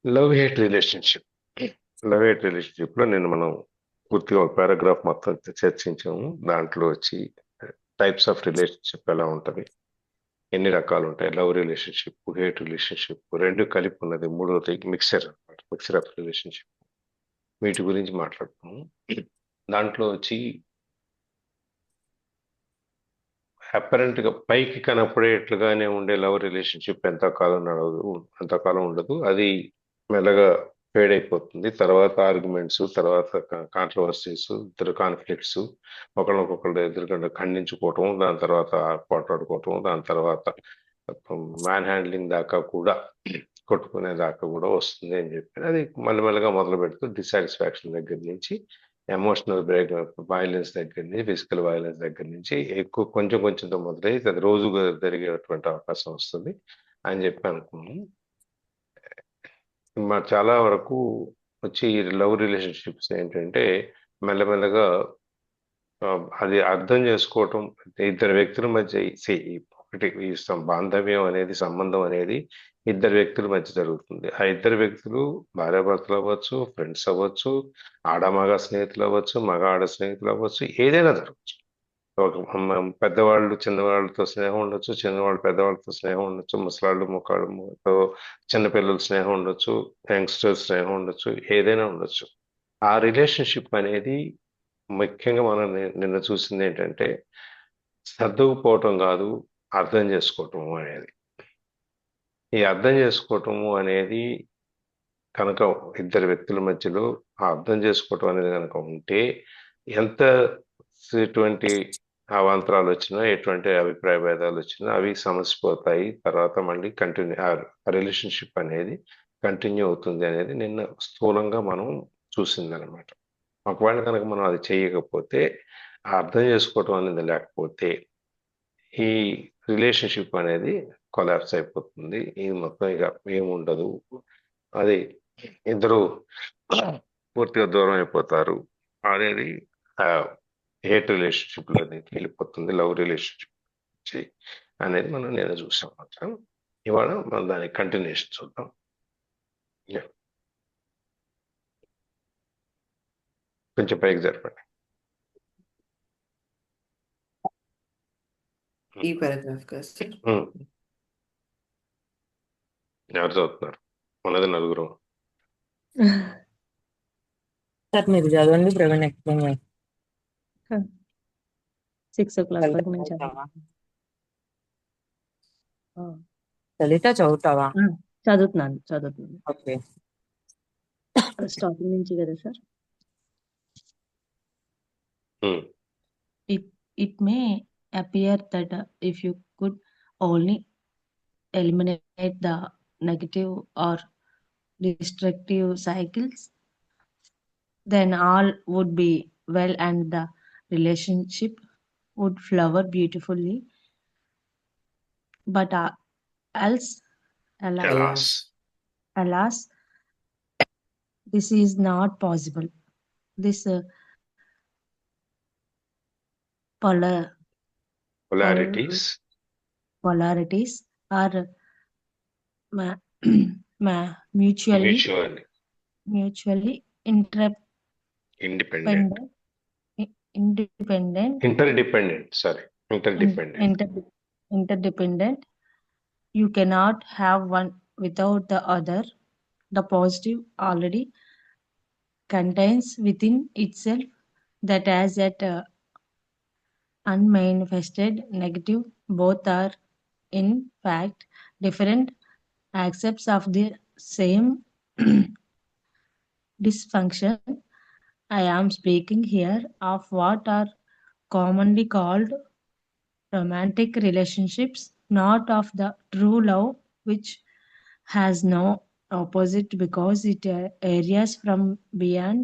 Love hate relationship లో మనం పూర్తిగా ఒక పారాగ్రాఫ్ మొత్తం చర్చించాము. దాంట్లో వచ్చి టైప్స్ ఆఫ్ రిలేషన్షిప్ ఎలా ఉంటది, ఎన్ని రకాలు ఉంటాయి, లవ్ రిలేషన్షిప్, హేట్ రిలేషన్షిప్ రెండు కలిపి ఉన్నది మూడోది మిక్సర్ ఆఫ్ రిలేషన్షిప్. వీటి గురించి మాట్లాడుతాము. దాంట్లో వచ్చి అపరెంట్ గా పైకి కనపడేట్లుగానే ఉండే లవ్ రిలేషన్షిప్ ఎంతకాలం ఉండదు. అది మెల్లగా ఫేడ్ అయిపోతుంది. తర్వాత ఆర్గ్యుమెంట్స్, తర్వాత కాంట్రవర్సీస్, ఇద్దరు కాన్ఫ్లిక్ట్స్, ఒకళ్ళొకళ్ళు ఎదురుకుండా ఖండించుకోవటం, దాని తర్వాత పోట్లాడుకోవటం, దాని తర్వాత మ్యాన్ హ్యాండ్లింగ్ దాకా కూడా, కొట్టుకునే దాకా కూడా వస్తుంది అని చెప్పి అది మెల్లమెల్లగా మొదలు పెడుతూ డిసాటిస్ఫాక్షన్ దగ్గర నుంచి, ఎమోషనల్ బ్రేక్, వైలెన్స్ దగ్గర నుంచి, ఫిజికల్ వైలెన్స్ దగ్గర నుంచి ఎక్కువ కొంచెం కొంచెంతో మొదలై అది రోజు జరిగేటువంటి అవకాశం వస్తుంది అని చెప్పి అనుకున్నాం. చాలా వరకు వచ్చి లవ్ రిలేషన్షిప్స్ ఏంటంటే మెల్లమెల్లగా అది అర్థం చేసుకోవటం, ఇద్దరు వ్యక్తుల మధ్య ఒకటి బాంధవ్యం అనేది, సంబంధం అనేది ఇద్దరు వ్యక్తుల మధ్య జరుగుతుంది. ఆ ఇద్దరు వ్యక్తులు భార్యాభర్తలు అవ్వచ్చు, ఫ్రెండ్స్ అవ్వచ్చు, ఆడమగ స్నేహితులు అవ్వచ్చు, మగ ఆడ స్నేహితులు అవ్వచ్చు, ఏదైనా జరగచ్చు. ఒక పెద్దవాళ్ళు చిన్నవాళ్ళతో స్నేహం ఉండొచ్చు, చిన్నవాళ్ళు పెద్దవాళ్ళతో స్నేహం ఉండొచ్చు, ముసలాళ్ళు ముఖాళ్ళతో చిన్నపిల్లల స్నేహం ఉండొచ్చు, యంగ్స్టర్స్ స్నేహం ఉండొచ్చు, ఏదైనా ఉండొచ్చు. ఆ రిలేషన్షిప్ అనేది ముఖ్యంగా మనం నిన్న చూసింది ఏంటంటే సర్దుకుపోవటం కాదు, అర్థం చేసుకోవటం అనేది. ఈ అర్థం చేసుకోవటము అనేది కనుక ఇద్దరు వ్యక్తుల మధ్యలో ఆ అర్థం చేసుకోవటం అనేది కనుక ఉంటే, ఎంత ఎటువంటి అవాంతరాలు వచ్చినా, ఎటువంటి అభిప్రాయ భేదాలు వచ్చినా అవి సమసిపోతాయి. తర్వాత మళ్ళీ ఆ రిలేషన్షిప్ అనేది కంటిన్యూ అవుతుంది అనేది నిన్న స్థూలంగా మనం చూసిందనమాట. ఒకవేళ కనుక మనం అది చేయకపోతే, ఆ అర్థం చేసుకోవటం అనేది లేకపోతే, ఈ రిలేషన్షిప్ అనేది కొలాప్స్ అయిపోతుంది. ఇది మొత్తం ఇక ఏముండదు. అది ఇద్దరు పూర్తిగా దూరం అయిపోతారు అనేది హేట్ రిలేషన్షిప్ లోకి వెళ్ళిపోతుంది. లవ్ రిలేషన్షిప్ అనేది మనం నేను చూసాం మాత్రం. ఇవాళ మనం దాని కంటిన్యూషన్ చూద్దాం. Yeah. కొంచెం పైకి జరపండి. ఈ పారాగ్రాఫ్ కదా సార్? ఎవరు చదువుతున్నారు? ఉన్నది నలుగురు. సార్ మీరు చదవండి, ప్రవీణ్ ఎక్స్ప్లెయిన్ 6 o'clock వరకు నేను లలిత చదువుతావా? చదువుతున్నాను. ఓకే, స్టార్టింగ్ నుంచి కదా sir. It may appear that if you could only eliminate the negative or destructive cycles, then all would be well and the relationship would flower beautifully. But alas, this is not possible. This polarities are mutually interdependent. You cannot have one without the other. The positive already contains within itself that as at unmanifested negative. Both are in fact different aspects of the same dysfunction. I am speaking here of what are commonly called romantic relationships, not of the true love, which has no opposite because it areas from beyond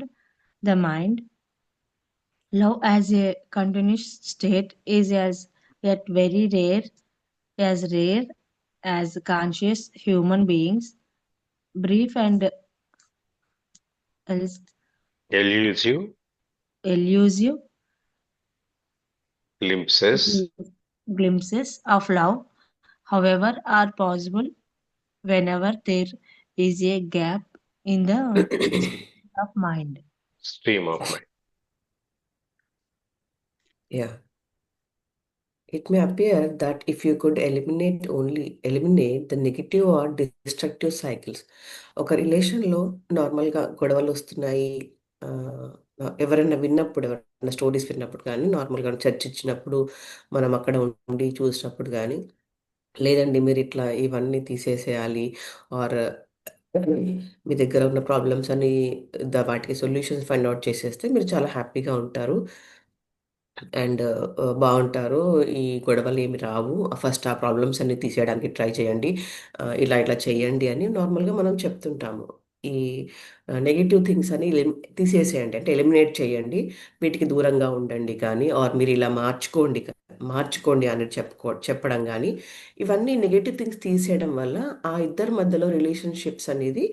the mind. Love as a continuous state is yet very rare as conscious human beings. Brief and elusive glimpses of love, however, are possible whenever there is a gap in the of mind. stream of mind. Yeah. It may appear that if you could eliminate the negative or destructive cycles. ఒక రిలేషన్లో నార్మల్గా గొడవలు వస్తున్నాయి. ఆ, ఎవరైనా విన్నప్పుడు, ఎవరైనా stories విన్నప్పుడు కానీ, నార్మల్గా చర్చించినప్పుడు, మనం అక్కడ ఉండి చూసినప్పుడు కానీ, లేదండి మీరు ఇట్లా ఇవన్నీ తీసేసేయాలి, ఆర్ మీ దగ్గర ఉన్న ప్రాబ్లమ్స్ అని వాటికి సొల్యూషన్స్ ఫైండ్ అవుట్ చేసేస్తే మీరు చాలా హ్యాపీగా ఉంటారు అండ్ బాగుంటారు. ఈ గొడవలు ఏమి రావు. ఫస్ట్ ఆ ప్రాబ్లమ్స్ అన్ని తీసేయడానికి ట్రై చేయండి. ఇలా ఇట్లా చేయండి అని నార్మల్గా మనం చెప్తుంటాము. ఈ నెగటివ్ థింగ్స్ అని తీసేసేయండి, అంటే ఎలిమినేట్ చేయండి, వీటికి దూరంగా ఉండండి కానీ, ఆర్ మీరు ఇలా మార్చుకోండి అని చెప్పడం కానీ, ఇవన్నీ నెగటివ్ థింగ్స్ తీసేయడం వల్ల ఆ ఇద్దరి మధ్యలో రిలేషన్షిప్స్ అనేది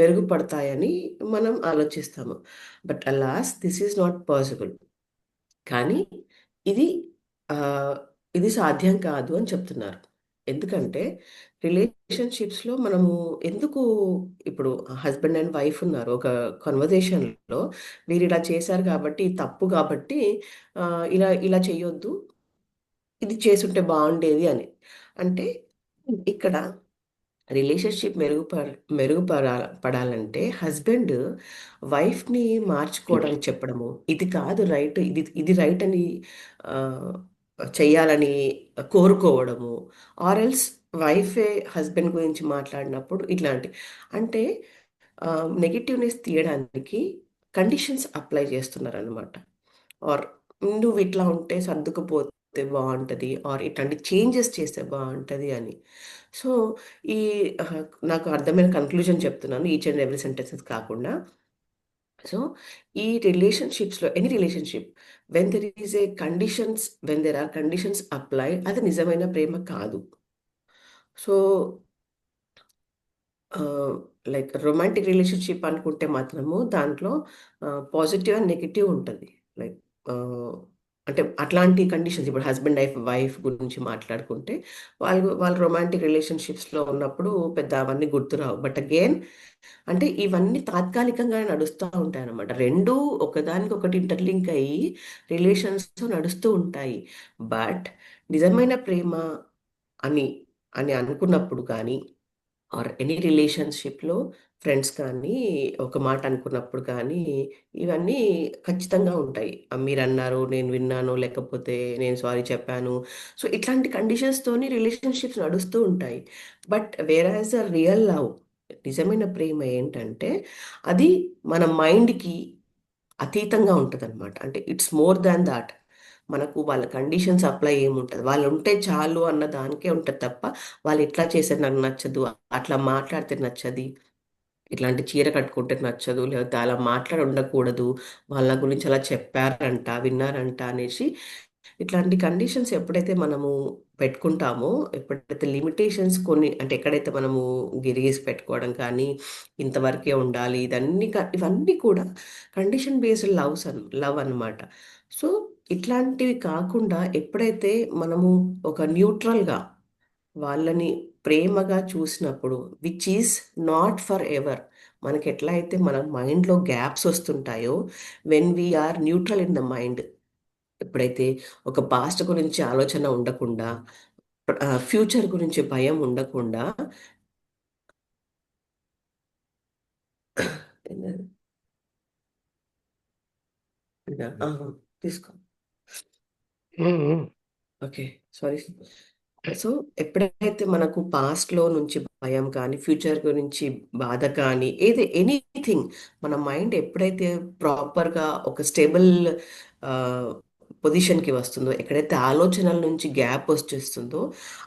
మెరుగుపడతాయని మనం ఆలోచిస్తాము. But అలాస్ this is not possible. కానీ ఇది ఆహ్, ఇది సాధ్యం కాదు అని చెప్తున్నారు. ఎందుకంటే రిలేషన్‌షిప్స్‌లో మనము ఎందుకు ఇప్పుడు హస్బెండ్ అండ్ వైఫ్ ఉన్నారు. ఒక కన్వర్జేషన్‌లో మీరిలా చేశారు కాబట్టి, ఇది తప్పు కాబట్టి ఇలా ఇలా చేయొద్దు, ఇది చేసుంటే బావుండేది అని. అంటే ఇక్కడ రిలేషన్‌షిప్ పడాలంటే హస్బెండ్ వైఫ్‌ని మార్చుకోవడానికి చెప్పడము, ఇది కాదు రైట్, ఇది రైట్ అని ఆహ్, చెయ్యాలని కోరుకోవడము, ఆర్ ఎల్స్ వైఫే హస్బెండ్ గురించి మాట్లాడినప్పుడు ఇట్లాంటి, అంటే నెగెటివ్‌నెస్ తీయడానికి కండిషన్స్ అప్లై చేస్తున్నారనమాట. ఆర్ నువ్వు ఇట్లా ఉంటే సర్దుకుపోతే బావుంటది, ఆర్ ఇట్లాంటి చేంజెస్ చేస్తే బావుంటది అని. సో, ఈ అహా! నాకు అర్థమైన కన్క్లూజన్ చెప్తున్నాను. ఈచ్ అండ్ ఎవ్రీ సెంటెన్సెస్ కాకుండా. సో, ఈ రిలేషన్‌షిప్స్‌లో any relationship when there are conditions apply, అది నిజమైన ప్రేమ కాదు. సో, ఆహ్, లైక్ రొమాంటిక్ రిలేషన్‌షిప్ అనుకుంటే మాత్రము దాంట్లో పాజిటివ్ అండ్ నెగెటివ్ ఉంటది. లైక్ ఆహ్, అంటే అట్లాంటి కండిషన్స్ ఇప్పుడు హస్బెండ్ వైఫ్ గురించి మాట్లాడుకుంటే వాళ్ళు రొమాంటిక్ రిలేషన్‌షిప్స్‌లో ఉన్నప్పుడు పెద్ద అవన్నీ గుర్తురావు. బట్ అగైన్ అంటే ఇవన్నీ తాత్కాలికంగా నడుస్తా ఉంటాయన్నమాట. 2 ఒకదానికొకటి ఇంటర్‌లింక్ అయ్యి రిలేషన్స్‌తో నడుస్తూ ఉంటాయి. బట్ నిజమైన ప్రేమ అని అని అనుకున్నప్పుడు కానీ, ఆర్ ఎనీ రిలేషన్‌షిప్‌లో ఫ్రెండ్స్ కానీ, ఒక మాట అనుకున్నప్పుడు కానీ, ఇవన్నీ ఖచ్చితంగా ఉంటాయి. మీరన్నారు, నేను విన్నాను, లేకపోతే నేను సారీ చెప్పాను. సో, ఇట్లాంటి కండిషన్స్‌తోని రిలేషన్‌షిప్స్ నడుస్తూ ఉంటాయి. బట్ వేరాజ్ రియల్ లవ్, నిజమైన ప్రేమ ఏంటంటే, అది మన మైండ్‌కి అతీతంగా ఉంటదనమాట. అంటే ఇట్స్ మోర్ దాన్ థాట్. మనకు వాళ్ళ కండిషన్స్ అప్లై ఏముంటది. వాళ్ళుంటే చాలు అన్న దానికే ఉంటది తప్ప, వాళ్ళెట్లా చేశారు నాకు నచ్చదు, అట్లా మాట్లాడితే నచ్చది, ఇట్లాంటి చీర కట్టుకుంటే నచ్చదు, లేకపోతే అలా మాట్లాడి ఉండకూడదు, వాళ్ళ గురించి అలా చెప్పారంట, విన్నారంట అనేసి ఇట్లాంటి కండిషన్స్ ఎప్పుడైతే మనము పెట్టుకుంటామో, ఎప్పుడైతే లిమిటేషన్స్ కొన్ని అంటే ఎక్కడైతే మనము గిరీస్ పెట్టుకోవడం కానీ, ఇంతవరకే ఉండాలి, ఇవన్నీ కూడా కండిషన్ బేస్డ్ లవ్ అన్నమాట. సో, ఇట్లాంటివి కాకుండా ఎప్పుడైతే మనము ఒక న్యూట్రల్‌గా వాళ్ళని ప్రేమగా చూసినప్పుడు, which is not forever. మనకెట్లా అయితే మన మైండ్‌లో గ్యాప్స్ వస్తుంటాయో, when we are neutral in the mind, ఎప్పుడైతే ఒక పాస్ట్ గురించి ఆలోచన ఉండకుండా, ఫ్యూచర్ గురించి భయం ఉండకుండా ఏందది? ఆహా! తీసుకో. హ్మ్. హ్మ్. ఓకే. సారీ. సో, ఎప్పుడైతే మనకు పాస్ట్‌లో నుంచి భయం కానీ, ఫ్యూచర్ గురించి బాధ కానీ, ఎనీథింగ్ మన మైండ్ ఎప్పుడైతే ప్రాపర్‌గా ఒక స్టేబుల్ ఆహ్, పొజిషన్‌కి వస్తుందో, ఎక్కడైతే ఆలోచనల నుంచి గ్యాప్ వచ్చేస్తుందో,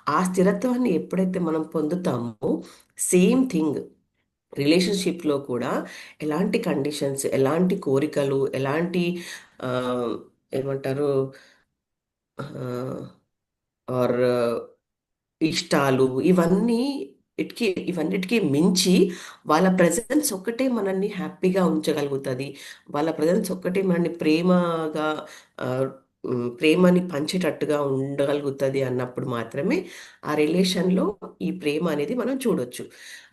ఆ స్థిరత్వాన్ని ఎప్పుడైతే మనం పొందుతామో, సేమ్ థింగ్ రిలేషన్‌షిప్‌లో కూడా ఎలాంటి కండిషన్స్, ఎలాంటి కోరికలు, ఎలాంటి ఆహ్, ఏమంటారు ఆహ్, ఆర్ ఇష్టాలు ఇవన్నిటికి మించి వాళ్ళ ప్రెజెన్స్ ఒక్కటే మనల్ని హ్యాపీగా ఉంచగలుగుతది. వాళ్ళ ప్రెజెన్స్ ఒక్కటే మనల్ని ప్రేమగా ఆహ్, ప్రేమని పంచేటట్టుగా ఉండగలుగుతుంది అన్నప్పుడు మాత్రమే ఆ రిలేషన్లో ఈ ప్రేమ అనేది మనం చూడొచ్చు.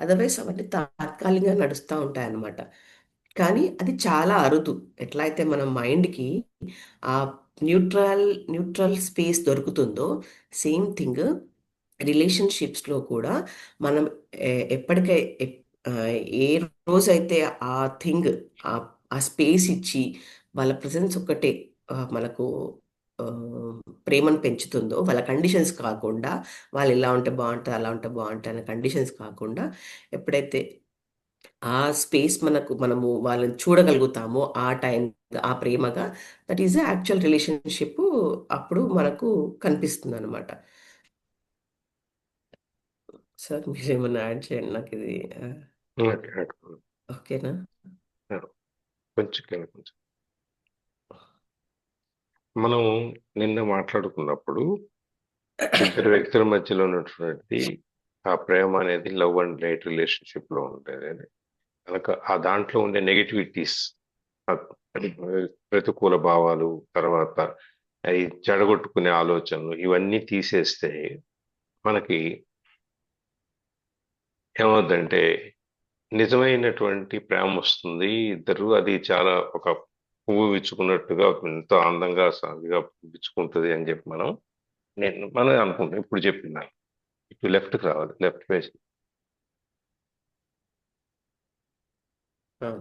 అదర్వైజ్ అవన్నీ తాత్కాలికంగా నడుస్తూ ఉంటాయి అన్నమాట. కానీ అది చాలా అరుదు. ఎట్లా అయితే మన మైండ్కి ఆ న్యూట్రల్ స్పేస్ దొరుకుతుందో, సేమ్ థింగ్ రిలేషన్షిప్స్లో కూడా మనం ఎప్పటికై ఆ, ఏ రోజైతే ఆ థింగ్ ఆ ఆ స్పేస్ ఇచ్చి వాళ్ళ ప్రజెన్స్ ఒక్కటే మనకు ఆ, ప్రేమను పెంచుతుందో, వాళ్ళ కండిషన్స్ కాకుండా వాళ్ళు ఇలా ఉంటే బాగుంటుంది అలా ఉంటే బాగుంటుంది అనే కండిషన్స్ కాకుండా ఎప్పుడైతే ఆ స్పేస్ మనము వాళ్ళని చూడగలుగుతామో ఆ టైం ఆ ప్రేమగా, దట్ ఈస్ యాక్చువల్ రిలేషన్షిప్ అప్పుడు మనకు కనిపిస్తుంది అనమాట. సార్ మీరు ఏమన్నా యాడ్ చేయండి, నాకు ఇది ఓకే. ఓకేనా? కొంచెం మనం నిన్న మాట్లాడుకున్నప్పుడు ఇద్దరు వ్యక్తుల మధ్యలో ఉన్నటువంటి ఆ ప్రేమ అనేది లవ్ అండ్ లైట్ రిలేషన్షిప్ లో ఉంటుంది అని కనుక ఆ దాంట్లో ఉండే నెగటివిటీస్, ప్రతికూల భావాలు, తర్వాత అవి చెడగొట్టుకునే ఆలోచనలు ఇవన్నీ తీసేస్తే మనకి ఏమవుతుందంటే నిజమైనటువంటి ప్రేమ వస్తుంది. ఇద్దరు అది చాలా ఒక పువ్వు విచ్చుకున్నట్టుగా ఎంతో అందంగా సాగిగా విచ్చుకుంటుంది అని చెప్పి మనం అనుకుంటాం. ఇప్పుడు చెప్పిన ఇటు లెఫ్ట్కి రావాలి, లెఫ్ట్ పేజ్.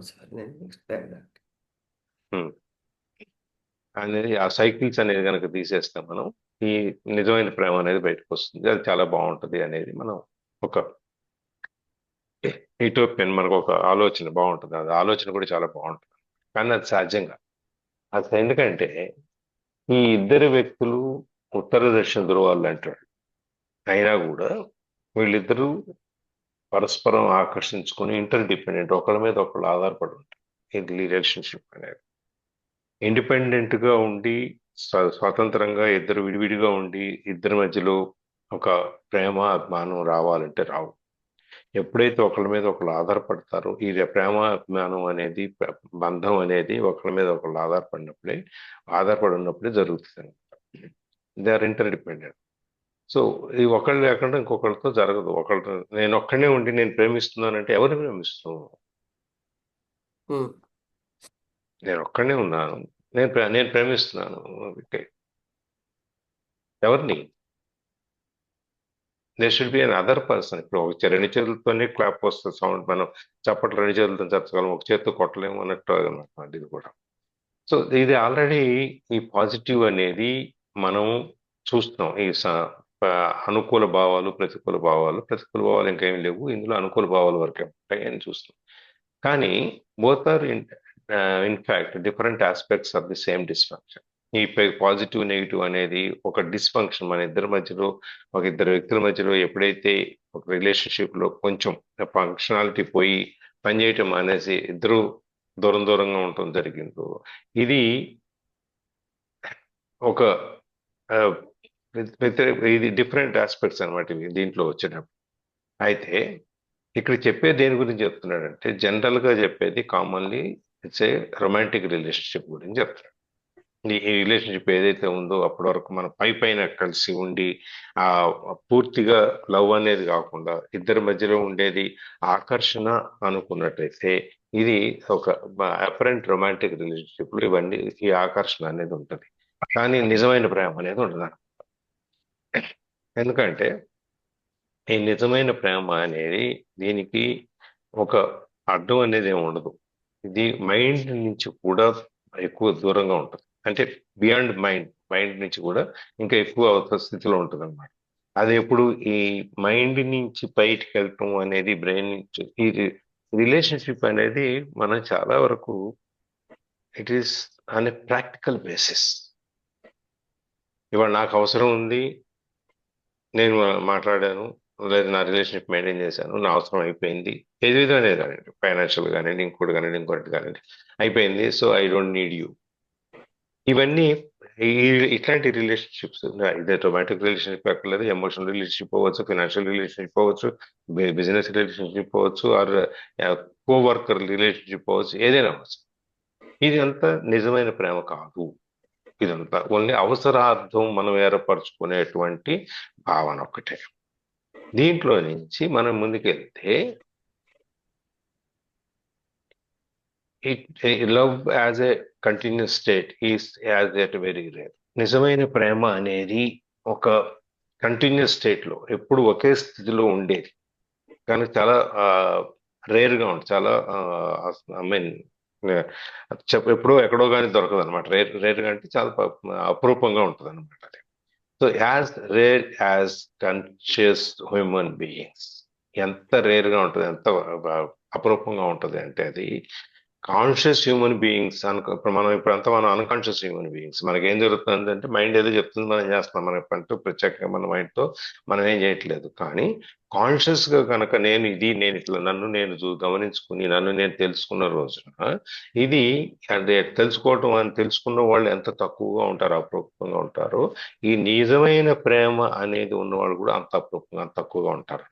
సార్ నేను explain. అనేది ఆ సైకిల్స్ అనేది కనుక తీసేస్తాం మనం, ఈ నిజమైన ప్రేమ అనేది బయటకు వస్తుంది. అది చాలా బాగుంటది అనేది మనం ఒక యూటోపియన్, మనకు ఒక ఆలోచన బాగుంటుంది. అది ఆలోచన కూడా చాలా బాగుంటుంది. కానీ అది సహజంగా అది ఎందుకంటే ఈ ఇద్దరు వ్యక్తులు ఉత్తర దక్షిణ ధృవాలు అంటారు. అయినా కూడా వీళ్ళిద్దరూ పరస్పరం ఆకర్షించుకొని ఇంటర్ డిపెండెంట్, ఒకళ్ళ మీద ఒకళ్ళు ఆధారపడి ఉంటారు. ఇది రిలేషన్షిప్ అనేది ఇండిపెండెంట్ గా ఉండి స్వతంత్రంగా ఇద్దరు విడివిడిగా ఉండి ఇద్దరి మధ్యలో ఒక ప్రేమ అభిమానం రావాలంటే రావు. ఎప్పుడైతే ఒకళ్ళ మీద ఒకళ్ళు ఆధారపడతారో ఈ ప్రేమ అభిమానం అనేది బంధం అనేది ఒకళ్ళ మీద ఒకళ్ళు ఆధారపడి ఉన్నప్పుడే జరుగుతుంది. They are inter dependent. So ఈ ఒకళ్ళు లేకుండా ఇంకొకరితో జరగదు. నేను ఒక్కడనే ఉండి నేను ప్రేమిస్తున్నానంటే ఎవరిని ప్రేమిస్తున్నాను? నేను ఒక్కడనే ఉన్నాను, నేను ప్రేమిస్తున్నాను. ఓకే, ఎవరిని? There should be another person. ఇప్పుడు ఒక రెండు చేతులతోనే క్లాప్ వస్తుంది సౌండ్, మనం చప్పట్లు రెండు చేతులతో చచ్చగలం, ఒక చేతితో కొట్టలేము అన్నట్టు అనమాట ఇది కూడా. సో ఇది ఆల్రెడీ ఈ పాజిటివ్ అనేది మనం చూస్తున్నాం. అనుకూల భావాలు, ప్రతికూల భావాలు ఇంకేం లేవు ఇందులో, అనుకూల భావాల వరకే ఉంటాయి అని చూస్తున్నాం. కానీ both are in fact different aspects of the same dysfunction. ఈ పాజిటివ్ నెగిటివ్ అనేది ఒక డిస్ఫంక్షన్ మన ఇద్దరు వ్యక్తుల మధ్యలో ఎప్పుడైతే ఒక రిలేషన్షిప్ లో కొంచెం ఫంక్షనాలిటీ పోయి పనిచేయటం అనేసి ఇద్దరు దూరంగా ఉండటం జరిగిందో, ఇది ఒక ఇది డిఫరెంట్ ఆస్పెక్ట్స్ అనమాట దీంట్లో వచ్చేటప్పుడు. అయితే ఇక్కడ చెప్పేది దేని గురించి చెప్తున్నాడంటే, జనరల్ గా చెప్పేది commonly it's a romantic relationship గురించి చెప్తున్నాడు. ఈ రిలేషన్షిప్ ఏదైతే ఉందో అప్పటి వరకు మనం పైన కలిసి ఉండి ఆ పూర్తిగా లవ్ అనేది కాకుండా ఇద్దరి మధ్యలో ఉండేది ఆకర్షణ అనుకున్నట్టయితే, ఇది ఒక అపరెంట్ రొమాంటిక్ రిలేషన్షిప్ లో ఇవన్నీ ఈ ఆకర్షణ అనేది ఉంటుంది. కానీ నిజమైన ప్రేమ అనేది ఉండదు. ఎందుకంటే ఈ నిజమైన ప్రేమ అనేది దీనికి ఒక అడ్డం అనేది ఏమి ఉండదు. ఇది మైండ్ నుంచి కూడా ఎక్కువ దూరంగా ఉంటుంది. అంటే బియాండ్ మైండ్ నుంచి కూడా ఇంకా ఎక్కువ స్థితిలో ఉంటుంది అనమాట. అది ఎప్పుడు ఈ మైండ్ నుంచి బయటికి వెళ్ళటం అనేది బ్రెయిన్ నుంచి, ఈ రిలేషన్షిప్ అనేది మనం చాలా వరకు it is on a practical basis. ఇవాళ నాకు అవసరం ఉంది, నేను మాట్లాడాను, లేదా నా రిలేషన్షిప్ మెయింటైన్ చేశాను, నా అవసరం అయిపోయింది, ఏది విధంగా కానివ్వండి, ఫైనాన్షియల్ కానివ్వండి, ఇంకోటి కానివ్వండి, అయిపోయింది, so I don't need you. ఇవన్నీ ఇట్లాంటి రిలేషన్షిప్స్, ఇదే రొమాంటిక్ రిలేషన్షిప్ ఎక్కర్లేదు, ఎమోషనల్ రిలేషన్షిప్ అవ్వచ్చు, ఫైనాన్షియల్ రిలేషన్షిప్ అవ్వచ్చు, బిజినెస్ రిలేషన్షిప్ అవ్వచ్చు, ఆర్ కో వర్కర్ రిలేషన్షిప్ అవ్వచ్చు, ఏదైనా అవ్వచ్చు. ఇది అంతా నిజమైన ప్రేమ కాదు. ఇదంతా ఓన్లీ అవసరార్థం మనం ఏర్పరచుకునేటువంటి భావన ఒకటే. దీంట్లో నుంచి మనం ముందుకెళ్తే love as a continuous state is as at very rare. నిజమైన ప్రేమ అనేది ఒక కంటిన్యూస్ స్టేట్ లో ఎప్పుడు ఒకే స్థితిలో ఉండేది, కానీ చాలా రేర్ గా ఉంటుంది. చాలా ఐ మీన్ ఎప్పుడో ఎక్కడో కానీ దొరకదు అనమాట. రేర్ గా అంటే చాలా అపురూపంగా ఉంటుంది అనమాట అది. So as rare as conscious human beings, ఎంత రేర్ గా ఉంటుంది, ఎంత అపురూపంగా ఉంటుంది అంటే అది కాన్షియస్ హ్యూమన్ బీయింగ్స్ ఇప్పుడు ఇప్పుడంతా మనం అన్కాన్షియస్ హ్యూమన్ బీయింగ్స్. మనకి ఏం జరుగుతుంది అంటే మైండ్ ఏదో చెప్తుంది, మనం చేస్తున్నాం. మన పంటూ ప్రత్యేకంగా మన మైండ్తో మనం ఏం చేయట్లేదు. కానీ కాన్షియస్ గా కనుక నేను ఇట్లా నన్ను నేను గమనించుకుని నన్ను నేను తెలుసుకున్న రోజున ఇది అంటే తెలుసుకున్న వాళ్ళు ఎంత తక్కువగా ఉంటారో, అపురూపంగా ఉంటారో, ఈ నిజమైన ప్రేమ అనేది ఉన్నవాళ్ళు కూడా అంత అపురూపంగా అంత తక్కువగా ఉంటారు.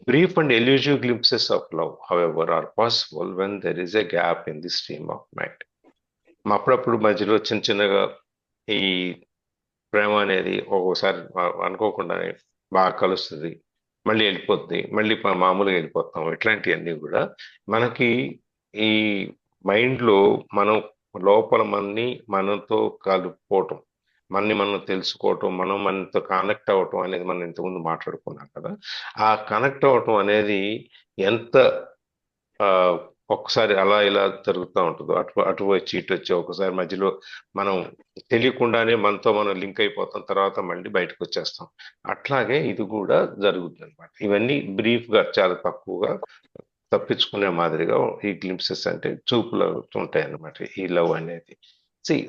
Brief and elusive glimpses of love, however, are possible when there is a gap in the stream of mind. అప్పుడప్పుడు మధ్యలో చిన్నగా ఈ ప్రేమ అనేది ఒక్కోసారి అనుకోకుండానే బాగా కలుస్తుంది, మళ్ళీ వెళ్ళిపోద్ది, మళ్ళీ మామూలుగా వెళ్ళిపోతాం. ఇట్లాంటివన్నీ కూడా మనకి ఈ మైండ్లో మనం లోపల మనతో కలుపుకోవటం, మనం తెలుసుకోవటం, మనతో కనెక్ట్ అవ్వటం అనేది మనం ఇంతకుముందు మాట్లాడుకున్నాం కదా. ఆ కనెక్ట్ అవ్వటం అనేది ఎంత ఒక్కసారి అలా ఇలా జరుగుతూ ఉంటుందో, అటు వచ్చి ఇటు వచ్చి ఒకసారి మధ్యలో మనం తెలియకుండానే మనతో మనం లింక్ అయిపోతాం, తర్వాత మళ్ళీ బయటకు వచ్చేస్తాం. అట్లాగే ఇది కూడా జరుగుతుంది అనమాట. ఇవన్నీ బ్రీఫ్ గా చాలా తక్కువగా తప్పించుకునే మాదిరిగా ఈ గ్లింప్సెస్ అంటే చూపులు ఉంటాయి అన్నమాట ఈ లవ్ అనేది. See,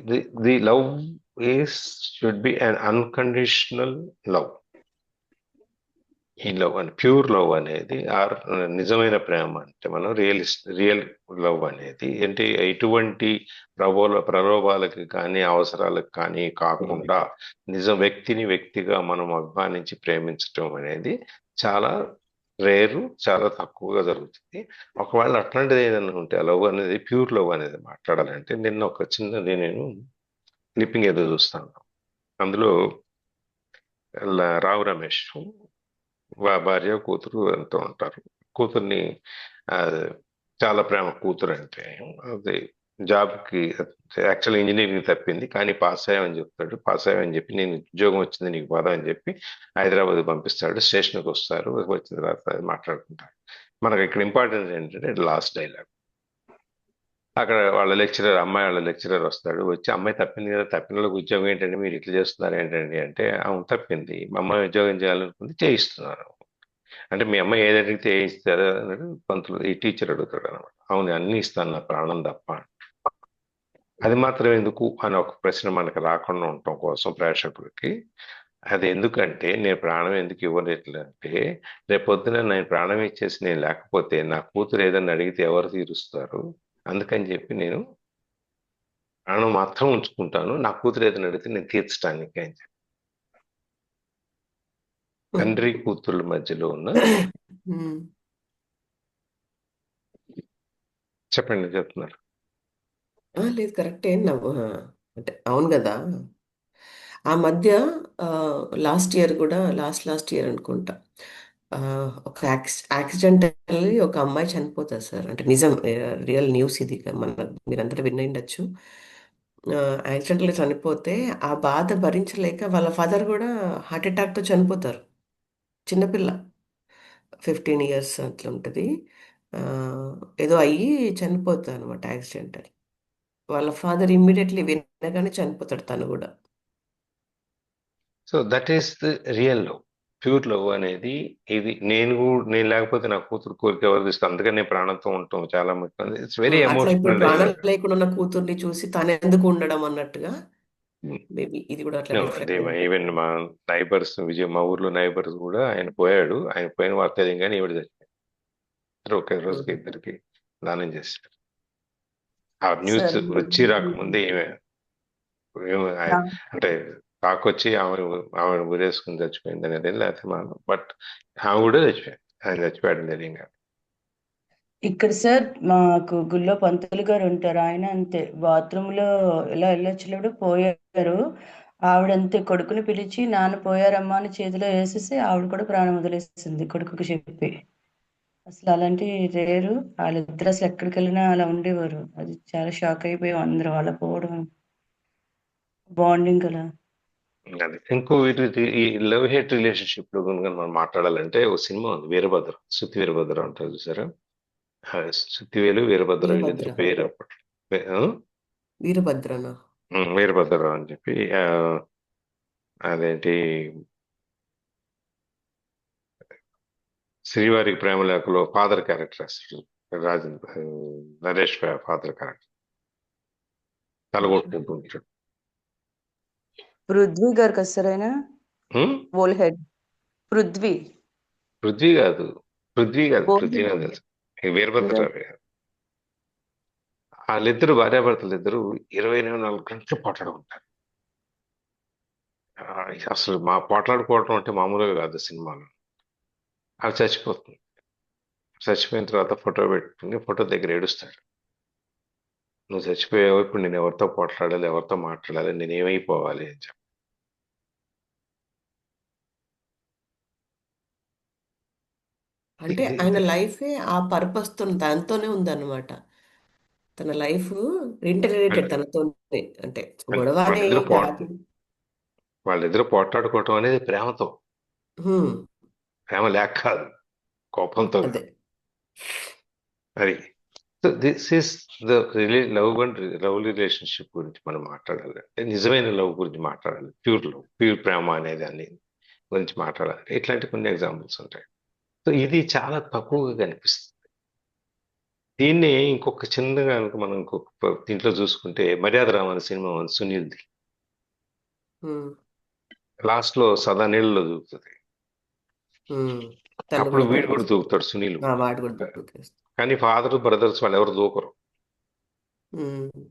the love should be an unconditional love. ఈ లవ్ అని ప్యూర్ లవ్ అనేది నిజమైన ప్రేమ అంటే మనం రియల్ లవ్ అనేది ఏంటి, ఎటువంటి ప్రలోభాలకి కానీ అవసరాలకు కానీ కాకుండా వ్యక్తిగా మనం అభిమానించి ప్రేమించటం అనేది చాలా రేరు, చాలా తక్కువగా జరుగుతుంది. ఒకవేళ అట్లాంటిది ఏదైనా ఉంటే లవ్ అనేది ప్యూర్ లవ్ అనేది మాట్లాడాలంటే నిన్న ఒక చిన్నది నేను క్లిప్పింగ్ ఏదో చూస్తాను. అందులో రావు రమేష్ భార్య కూతురు ఎంతో ఉంటారు. కూతుర్ని చాలా ప్రేమ కూతురు అంటే, అది జాబ్కి యాక్చువల్ ఇంజనీరింగ్ తప్పింది కానీ పాస్ అయ్యామని చెప్తాడు. పాస్ అయ్యామని చెప్పి నేను ఉద్యోగం వచ్చింది నీకు బాధ అని చెప్పి హైదరాబాద్ పంపిస్తాడు. స్టేషన్కి వస్తారు, వచ్చిన తర్వాత మాట్లాడుకుంటారు. మనకు ఇక్కడ ఇంపార్టెంట్ ఏంటంటే లాస్ట్ డైలాగ్. అక్కడ వాళ్ళ లెక్చరర్ వస్తాడు. వచ్చి అమ్మాయి తప్పింది కదా, తప్పిన వాళ్ళకి ఉద్యోగం ఏంటంటే మీరు ఇట్లా చేస్తున్నారు ఏంటండి అంటే, అవును తప్పింది, మా అమ్మాయి ఉద్యోగం చేయాలనుకుంది, చేయిస్తున్నారు. అంటే మీ అమ్మాయి ఏది అడిగితే ఏ ఇస్తారా అన్నాడు పంతులు. ఈ టీచర్ అడుగుతాడు అనమాట. అవును అన్ని ఇస్తాను, నా ప్రాణం తప్ప. అది మాత్రం ఎందుకు అని ఒక ప్రశ్న మనకు రాకుండా ఉండటం కోసం ప్రేక్షకులకి, అది ఎందుకంటే నేను ప్రాణం ఎందుకు ఇవ్వలేట్లంటే, రేపొద్దున నేను ప్రాణం ఇచ్చేసి నేను లేకపోతే నా కూతురు ఏదన్నా అడిగితే ఎవరు తీరుస్తారు, అందుకని చెప్పి నేను ప్రాణం మాత్రం ఉంచుకుంటాను, నా కూతురు ఏదైనా అడిగితే నేను తీర్చడానికి అని చెప్పి. తండ్రి కూతుర్ల మధ్యలో ఉన్న చెప్పండి చెప్తున్నారు. లేదు కరెక్టే అంటే అవును కదా. ఆ మధ్య లాస్ట్ ఇయర్ కూడా లాస్ట్ ఇయర్ అనుకుంటా, ఒక యాక్సిడెంటల్లీ ఒక అమ్మాయి చనిపోతుంది సార్. అంటే నిజం, రియల్ న్యూస్ ఇది, మీరందరూ విని ఉండొచ్చు. యాక్సిడెంటల్గా చనిపోతే ఆ బాధ భరించలేక వాళ్ళ ఫాదర్ కూడా హార్ట్ అటాక్తో చనిపోతారు. చిన్నపిల్ల 15 years అట్లా ఉంటుంది. ఏదో అయ్యి చనిపోతారు అనమాట యాక్సిడెంటల్. వాళ్ళ ఫాదర్ ఇమ్మీడియట్లీ వినగానే చనిపోతాడు తను కూడా. So that is the real love, pure love అనేది. ఇది నేను లేకపోతే నా కూతురు కోరిక ఎవరు తీస్తాను, అందుకని నేను ప్రాణంతో ఉంటాం చాలా ముఖ్యం. ఇట్స్ వెరీ అట్లా ఇప్పుడు ప్రాణం ఎమోషనల్. లేకుండా ఉన్న కూతుర్ని చూసి తను ఎందుకు ఉండడం అన్నట్టుగా మేబీ ఇది కూడా అట్లా రిఫ్లెక్ట్ ఈవెన్ మా నైబర్స్, మా ఊర్లో నైబర్స్ కూడా ఆయన పోయాడు, ఆయన పోయిన వార్త తెలియదు కానీ ఈవిడ చచ్చిపోయాడు. ఒకే రోజుకి ఇద్దరికి దానం చేశారు. ఆ న్యూస్ వచ్చి రాకముందే అంటే కాకొచ్చి ఆమెను ఊరేసుకుని చచ్చిపోయింది అనేది లేకపోతే బట్ ఆమె కూడా చచ్చిపోయింది, ఆయన చచ్చిపోయాడు తెలియదు. ఇక్కడ సార్ మాకు గుళ్ళో పంతులు గారు ఉంటారు. ఆయన అంతే బాత్రూంలో ఇలా వెళ్ళొచ్చినప్పుడు పోయారు. ఆవిడంతే కొడుకుని పిలిచి నాన్న పోయారమ్మా అని చేతిలో వేసేసి ఆవిడ కూడా ప్రాణం వదిలేసింది కొడుకుకి చెప్పి. అసలు అలాంటివి రేరు. వాళ్ళిద్దరు అసలు ఎక్కడికి వెళ్ళినా అలా ఉండేవారు. అది చాలా షాక్ అయిపోయాం అందరం అలా పోవడం బాండింగ్ అలా. అది ఇంకో ఈ లవ్ హేట్ రిలేషన్షిప్ లో కనుక మనం మాట్లాడాలంటే ఒక సినిమా ఉంది వీరభద్ర, శృతి వీరభద్ర అంటారు చూసారా? శృతివేలు వీరభద్ర వీళ్ళిద్దరు వీరభద్ర పేరు అప్పట్లో వీరభద్రనా వీరభద్ర అని చెప్పి అదేంటి శ్రీవారి ప్రేమలేఖలో ఫాదర్ క్యారెక్టర్ అసలు రాజేంద్ర నరేష్ ఫాదర్ క్యారెక్టర్ తలగొట్టుకుంటుంటాడు. పృథ్వీ గారు కదా సార్ ఆయన ఓల్ హెడ్ పృథ్వీ పృథ్వీ కాదు పృథ్వీ ఓల్ తెలుసు వీరభద్ర. వాళ్ళిద్దరు భార్యాభర్తలు ఇద్దరు 24 గంటలు పోట్లాడుకుంటారు. అసలు పోట్లాడుకోవడం అంటే మామూలుగా కాదు సినిమాలో. అవి చచ్చిపోతుంది. చచ్చిపోయిన తర్వాత ఫోటో పెట్టుకుని ఫోటో దగ్గర ఏడుస్తాడు. నువ్వు చచ్చిపోయావు, ఇప్పుడు నేను ఎవరితో పోట్లాడాలి, ఎవరితో మాట్లాడాలి, నేను ఏమైపోవాలి అని చెప్పి. అంటే ఆయన లైఫే ఆ పర్పస్ తో దాంతోనే ఉందన్నమాట. తన లైఫ్ ఇంటర్రిలేటెడ్ తనతోనే, అంటే గొడవ అనే వాళ్ళిద్దరు కాదు. వాళ్ళిద్దరు పోట్లాడుకోవటం అనేది ప్రేమతో, హ్మ్. ప్రేమ లేక కాదు, కోపంతో అదే అది. This is the love relationship గురించి మనం మాట్లాడాలి అంటే నిజమైన లవ్ గురించి మాట్లాడాలి. ప్యూర్ ప్రేమ అనేది దాన్ని గురించి మాట్లాడాలి. ఇట్లాంటి కొన్ని ఎగ్జాంపుల్స్ ఉంటాయి. సో ఇది చాలా తక్కువగా కనిపిస్తుంది. దీన్ని ఇంకొక చిన్నగా కనుక మనం ఇంకొక దీంట్లో చూసుకుంటే మర్యాద రామన్ సినిమా ఉంది సునీల్ది. హ్మ్. లాస్ట్ లో సదా నీళ్ళలో దూకుతుంది. హ్మ్. తను అప్పుడు కూడా వీడు కూడా దూకుతాడు సునీల్. వాడు కూడా దూకేస్తాడు. కానీ ఫాదర్ బ్రదర్స్ వాళ్ళు ఎవరు దూకరు. హ్మ్.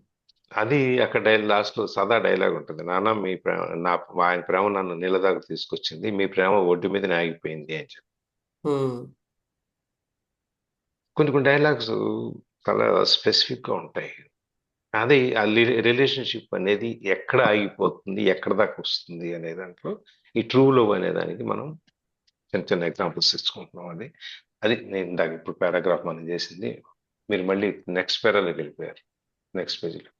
అది అక్కడ లాస్ట్ లో సదా డైలాగ్ ఉంటుంది. నాన్న మీ ప్రేమ ఆయన ప్రేమ నన్ను నీళ్ళ దాకా తీసుకొచ్చింది, మీ ప్రేమ ఒడ్డు మీదనే ఆగిపోయింది అని చెప్పి. హ్మ్. కొన్ని డైలాగ్స్ చాలా స్పెసిఫిక్ గా ఉంటాయి. అది ఆ రిలేషన్షిప్ అనేది ఎక్కడ ఆగిపోతుంది, ఎక్కడ దాకా వస్తుంది అనే దాంట్లో ఈ ట్రూ లవ్ అనే దానికి మనం చిన్న చిన్న ఎగ్జాంపుల్స్ తెచ్చుకుంటున్నాం. అది అది నేను ఇందాక ఇప్పుడు పారాగ్రాఫ్ మనం చేసింది. మీరు మళ్ళీ నెక్స్ట్ పేరాలోకి వెళ్ళిపోయారు, నెక్స్ట్ పేజీలో.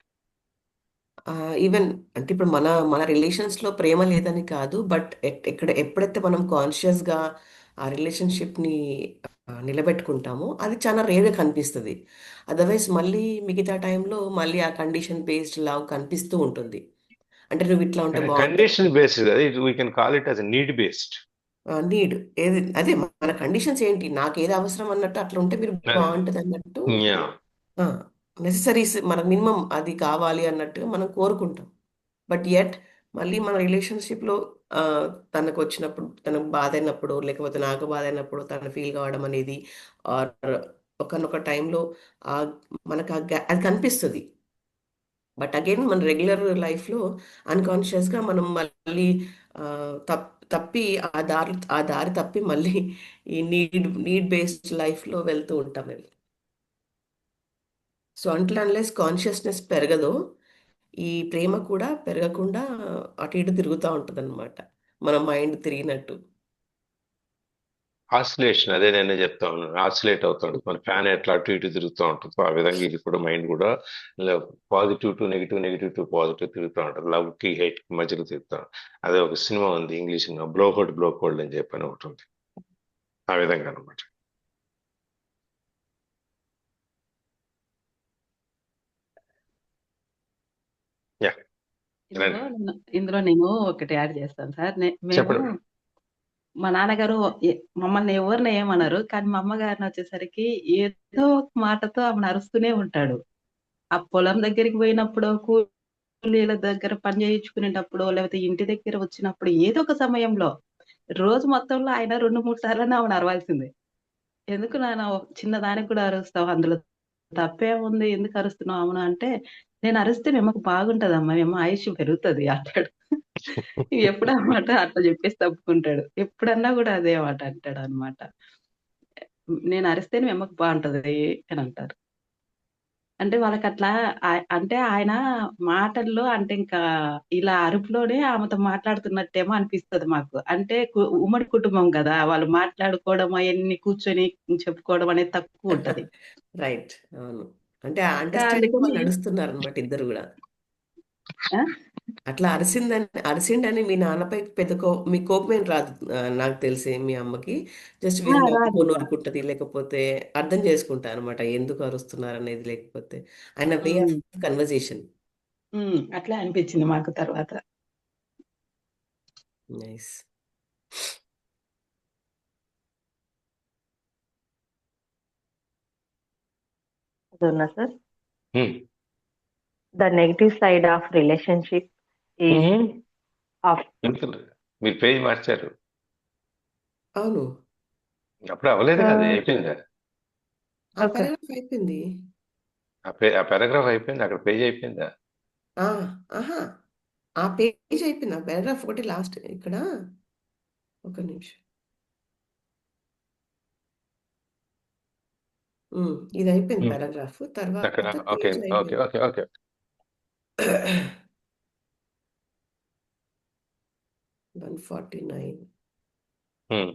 ఈవెన్ అంటే ఇప్పుడు మన మన రిలేషన్స్ లో ప్రేమ లేదని కాదు, బట్ ఇక్కడ ఎప్పుడైతే మనం కాన్షియస్ గా ఆ రిలేషన్షిప్ ని నిలబెట్టుకుంటామో అది చాలా రేర్గా కనిపిస్తుంది. అదర్వైజ్ మళ్ళీ మిగతా టైంలో మళ్ళీ ఆ కండిషన్ బేస్డ్ లవ్ కనిపిస్తూ ఉంటుంది. అంటే నువ్వు ఇట్లా ఉంటే బాగుంటుంది. కండిషన్ బేస్డ్, అది we can call it as need based. Need ఏది అదే మన కండిషన్స్ ఏంటి, నాకు ఏది అవసరం అన్నట్టు అట్లా ఉంటే మీరు బాగుంటుంది అన్నట్టు. నెససరీస్ మన మినిమం అది కావాలి అన్నట్టుగా మనం కోరుకుంటాం. బట్ యెట్ మళ్ళీ మన రిలేషన్షిప్లో తనకు వచ్చినప్పుడు, తనకు బాధ అయినప్పుడు, లేకపోతే నాకు బాధ అయినప్పుడు తను ఫీల్ కావడం అనేది, ఆర్ ఒకనొక టైంలో మనకు అది కనిపిస్తుంది. బట్ అగైన్ మన రెగ్యులర్ లైఫ్లో అన్కాన్షియస్గా మనం మళ్ళీ ఆ, తప్పి ఆ దారి తప్పి మళ్ళీ ఈ నీడ్ బేస్డ్ లైఫ్లో వెళ్తూ ఉంటాం అవి. సో అంటిల్ అన్లెస్ కాన్షియస్నెస్ పెరగదో ఈ ప్రేమ కూడా పెరగకుండా అటు ఇటు తిరుగుతూ ఉంటుంది అనమాట, మన మైండ్ తిరిగినట్టు. ఆసిలేషన్, అదే నేను చెప్తా ఉన్నాను, ఆసిలేట్ అవుతాడు. మన ఫ్యాన్ ఎట్లా అటు ఇటు తిరుగుతూ ఉంటుంది, ఆ విధంగా ఇది కూడా మైండ్ కూడా positive to negative, negative to positive తిరుగుతూ ఉంటుంది. లవ్ కి హేట్ కి మధ్యలో తిరుగుతాం. అదే ఒక సినిమా ఉంది ఇంగ్లీష్, బ్లో కోల్డ్ అని చెప్పని ఒకటి ఉంది. ఆ విధంగా అనమాట. యా, ఇందులో నేను ఒకటి యాడ్ చేస్తాను సార్. మేము చెప్పండి. మా నాన్నగారు మమ్మల్ని ఎవరిని ఏమనరు, కానీ మా అమ్మగారిని వచ్చేసరికి ఏదో ఒక మాటతో ఆమెను అరుస్తూనే ఉంటాడు. ఆ పొలం దగ్గరికి పోయినప్పుడు, కూలీల దగ్గర పని చేయించుకునేటప్పుడు, లేకపోతే ఇంటి దగ్గర వచ్చినప్పుడు, ఏదో ఒక సమయంలో రోజు మొత్తంలో ఆయన 2-3 సార్లు ఆమెను అరవాల్సిందే. ఎందుకు నాన్న చిన్న దానికి కూడా అరుస్తావు, అందులో తప్పేముంది, ఎందుకు అరుస్తున్నావు అవును అంటే, నేను అరిస్తే మేమకు బాగుంటదమ్మా, మేము ఆయుష్ పెరుగుతుంది అంటాడు. ఎప్పుడు అన్నమాట అట్లా చెప్పేసి తప్పుకుంటాడు. ఎప్పుడన్నా కూడా అదే మాట అంటాడు అనమాట. నేను అరిస్తేనే మీ అమ్మకి బాగుంటది అని అంటారు. అంటే వాళ్ళకి అట్లా అంటే ఆయన మాటల్లో అంటే ఇంకా ఇలా అరుపులోనే ఆమెతో మాట్లాడుతున్నట్టేమో అనిపిస్తది మాకు. అంటే ఉమ్మడి కుటుంబం కదా! వాళ్ళు మాట్లాడుకోవడం అయన్నీ కూర్చొని చెప్పుకోవడం అనేది తక్కువ ఉంటది. రైట్. అవును. అంటే ఆ ఇంకా అండర్‌స్టాండింగ్‌లో అందుకని నడుస్తున్నారనమాట ఇద్దరు గూడా. ఆ! అట్లా అరిసిండని మీ నాన్నపై పెద్ద మీ కోపమేం రాదు నాకు తెలిసి మీ అమ్మకి. జస్ట్ ఆ! విన్నప్పుడు రాదిక. ఊరుకుంటది. లేకపోతే అర్థం చేసుకుంటారనమాట. ఎందుకు అరుస్తున్నారనేది లేకపోతే ఆయన వే ఆఫ్ హ్మ్. కన్వర్జేషన్. అట్లే అనిపించింది మాకు తర్వాత. నైస్. Zona sir, హ్మ్. the negative side of relationship is హ్మ్. of ఎందుకంటే మీరు పేజ్ మార్చారు. అవును. అప్పుడు అవ్వలేదు కదా, uh, అయిపోయిందా? ఆ okay. పారాగ్రాఫ్ అయిపోయింది. ఆ పారాగ్రాఫ్ అయిపోయింది, అక్కడ పేజ్ అయిపోయిందా? ఆ! ఆహా! ఆ పేజ్ అయిపోయింది. ఆ పారాగ్రాఫ్ ఒకటి లాస్ట్ ఇక్కడ ఒక నిమిషం. ఇది అయిపోయింది హ్మ్. పారాగ్రాఫ్. అక్కడ తర్వాత ఓకే పేజ్ ఓకే అయిపోయింది. Okay okay 149. హ్మ్.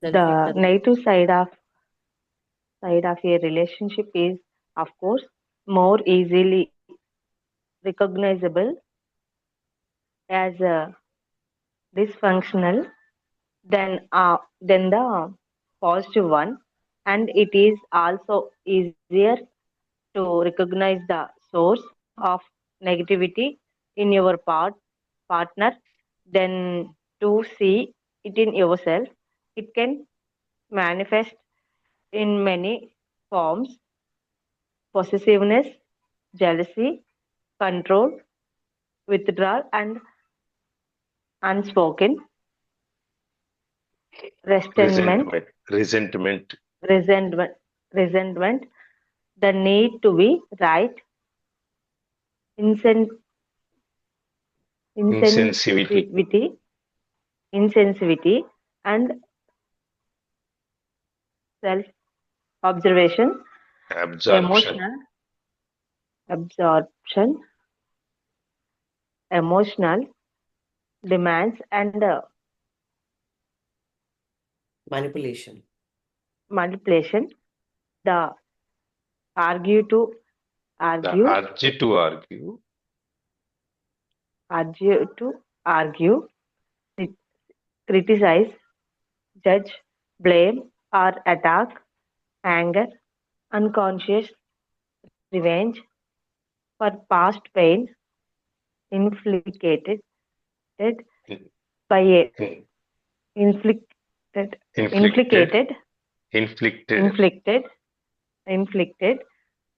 The negative side of a relationship is of course more easily recognizable as dysfunctional than the positive one, and it is also easier to recognize the source of negativity in your partner than to see it in yourself. It can manifest in many forms: possessiveness, jealousy, control, withdrawal, and unspoken resentment, resentment resentment, resentment, the need to be right, insen- ఇన్సెన్సివిటీ insensitivity, and self-observation, absorption absorption, emotional demands, and Manipulation. manipulation. The argue to the argue, urge to argue argue to argue, criticize, judge, blame, or attack, anger, unconscious revenge for past pain inflicted by a inflicted inflicted inflicted inflicted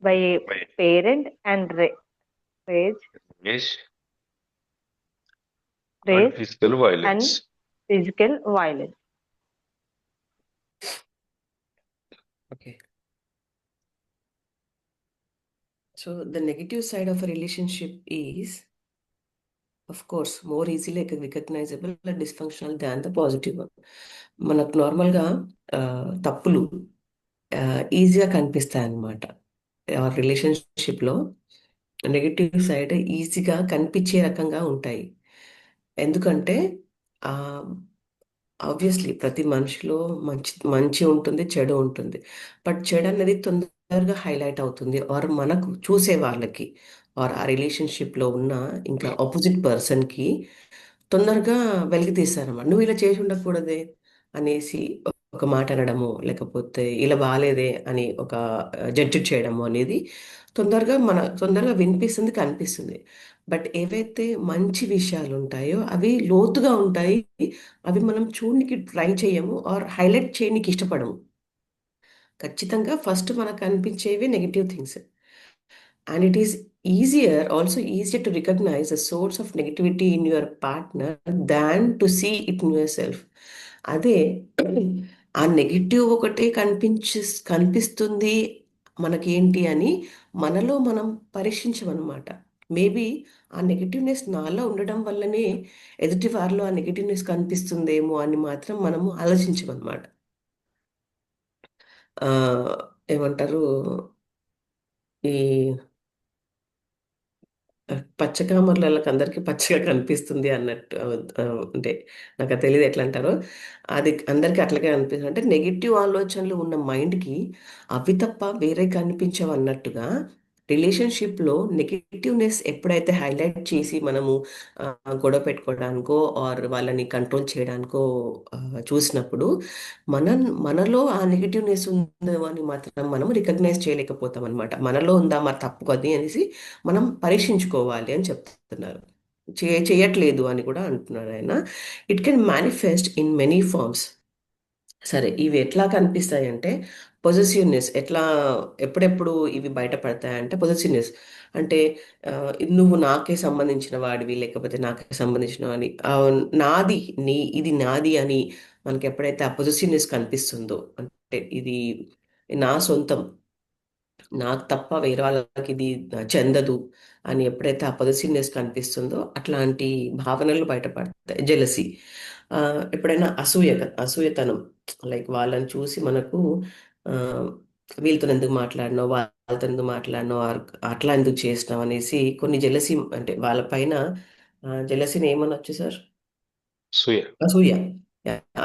by a parent and rage and physical and violence. physical violence. Okay. So the negative side of a relationship is, of course, more easily recognizable and dysfunctional than the positive one. మనకు నార్మల్గా తప్పులు ఈజీగా కనిపిస్తాయి అన్నమాట. రిలేషన్షిప్లో negative side ఈజీగా కనిపించే రకంగా ఉంటాయి. ఎందుకంటే ఆబ్వియస్లీ ప్రతి మనిషిలో మంచి ఉంటుంది, చెడు ఉంటుంది. బట్ చెడు అనేది తొందరగా హైలైట్ అవుతుంది ఆర్ మనకు చూసే వాళ్ళకి ఆర్ ఆ రిలేషన్షిప్లో ఉన్న ఇంకా ఆపోజిట్ పర్సన్కి తొందరగా వెలికి తీస్తారన్నమాట. నువ్వు ఇలా చేసి ఉండకూడదే అనేసి ఒక మాట అనడము, లేకపోతే ఇలా బాగాలేదే అని ఒక జడ్జ్ చేయడము అనేది తొందరగా వినిపిస్తుంది, కనిపిస్తుంది. బట్ ఏవైతే మంచి విషయాలు ఉంటాయో అవి లోతుగా ఉంటాయి. అవి మనం చూడనికి ట్రై చేయము ఆర్ హైలైట్ చేయడానికి ఇష్టపడము. ఖచ్చితంగా ఫస్ట్ మనకు అనిపించేవి negative things. And it is easier to recognize the source of negativity in your partner than to see it in yourself. అదే ఆ నెగిటివ్ ఒకటే కనిపిస్తుంది మనకేంటి అని మనలో మనం పరీక్షించమన్నమాట. మేబీ ఆ నెగటివ్నెస్ నాలో ఉండడం వల్లనే ఎదుటి వారిలో ఆ నెగటివ్నెస్ కనిపిస్తుందేమో అని మాత్రం మనము ఆలోచించమన్నమాట. ఆ, ఏమంటారు, ఈ పచ్చకామర్లకి అందరికీ పచ్చగా కనిపిస్తుంది అన్నట్టు, అంటే నాకు అది తెలియదు ఎట్లా అంటారో, అది అందరికీ అట్లాగే అనిపిస్తుంది. అంటే నెగిటివ్ ఆలోచనలు ఉన్న మైండ్కి అవి తప్ప వేరే కనిపించవు అన్నట్టుగా రిలేషన్షిప్లో నెగిటివ్నెస్ ఎప్పుడైతే హైలైట్ చేసి మనము ఆ, గొడవ పెట్టుకోవడానికో ఆర్ వాళ్ళని కంట్రోల్ చేయడానికో ఆ, చూసినప్పుడు మన మనలో ఆ నెగిటివ్నెస్ ఉందో అని మాత్రం మనం రికగ్నైజ్ చేయలేకపోతాం అనమాట. మనలో ఉందా మరి తప్పు కొద్ది అనేసి మనం పరీక్షించుకోవాలి అని చెప్తున్నారు. చేయట్లేదు అని కూడా అంటున్నారు ఆయన. It can manifest in many forms. సరే, ఇవి ఎట్లా కనిపిస్తాయి అంటే పొజెసివ్నెస్ ఎట్లా, ఎప్పుడెప్పుడు ఇవి బయటపడతాయంటే పొజెసివ్నెస్ అంటే ఆ, నువ్వు నాకే సంబంధించిన వాడివి లేకపోతే నాకే సంబంధించిన వాడివి, నాది, ఇది నాది అని మనకి ఎప్పుడైతే ఆ పొజెసివ్నెస్ కనిపిస్తుందో, అంటే ఇది నా సొంతం, నాకు తప్ప వేరే వాళ్ళకి ఇది చెందదు అని ఎప్పుడైతే ఆ పొజిటివ్నెస్ కనిపిస్తుందో అట్లాంటి భావనలు బయటపడతాయి. జెలసీ, ఎప్పుడైనా అసూయతనం, లైక్ వాళ్ళని చూసి మనకు ఆ, వీళ్ళతో ఎందుకు మాట్లాడినావు, వాళ్ళతో ఎందుకు మాట్లాడినావు, అట్లా ఎందుకు చేసినావు అనేసి కొన్ని జెలసీ, అంటే వాళ్ళ పైన జెలసీని ఏమనొచ్చు సార్? సూయ అసూయ.